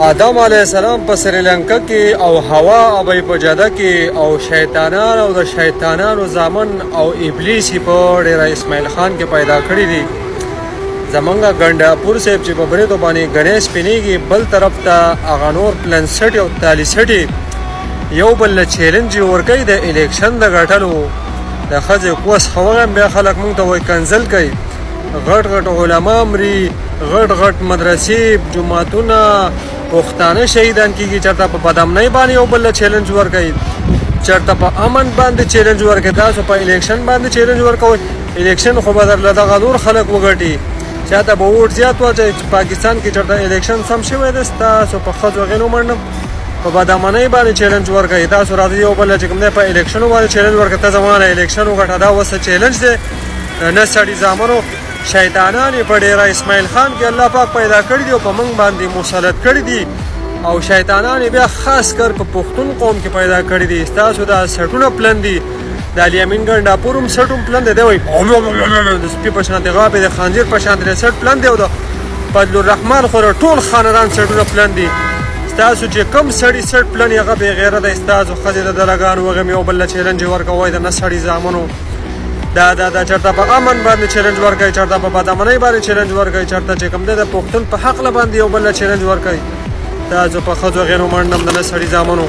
آدم علیه السلام په سریلانکا کې او حوا ابي په جده کې او شیطانان او د شیطانانو زامن او ابلیس په ډیر اسماعیل خان کې پیدا کړی دي. زمونږه ګنډاپور صاحب چې په بریدو باندې غنیش پینیږي، بل طرف ته اغانور پلنسټ او تالیسټي یو بل چیلنج ورکوي د الیکشن د غټلو د خځې کوس خوغه بیا خلک مونږ ته وایي کنزل کوي. غټ غټ علما مري، غټ غټ مدرسې جماعتونه پښتانه شهیدان کیږي، چرته په بدامنۍ باندې یو بل چیلنج ورکوي، چرته په امن باندې چیلنج ورکوي، تاسو په الیکشن باندې چیلنج ورکوي. الیکشن خو به درله دغه نور خلک وګټي، چاته به ووټ زیات واچوي. پاکستان کې چرته الیکشن سم شوی دی، تاسو په ښځو غینو منډم په بدامنۍ باندې چیلنج ورکوي. تاسو راځئ یو بل چې کوم دی په الیکشنو باندې چیلنج ورکوي، ته زمانه الیکشن وګټه، دا اوس چیلنج دی. نه سړي زامنو شیطانان په ډیره اسماعیل خان کې الله پاک پیدا کړی دی او په موږ باندې مسلط کړی دي، او شیطانان بیا خاص کر په پښتون قوم کې پیدا کړی دي. تاسو دا سټونه پلن دي، د الیامین ګنډاپور هم سټون پلن دی، وایي د سپي په شان غابې د خنزیر په شان د سټ پلن دی، او د فضل الرحمن خو ټول خاندان سټونه پلن دي. تاسو چې کم سړي سټ پلن هغه بې غیرت دی، تاسو ښځې د دلګانو وغم یو بل چیلنج ورکوي، د نه سړي زامنو دا چرته په امن باندې چیلنج ورکوي، چرته په بدامنۍ باندې چیلنج ورکوي، چرته چې کوم دی د پښتون په حق باندې یو بل چیلنج ورکوي. تاسو په ښځو غینو منډم د نه سړي زامنو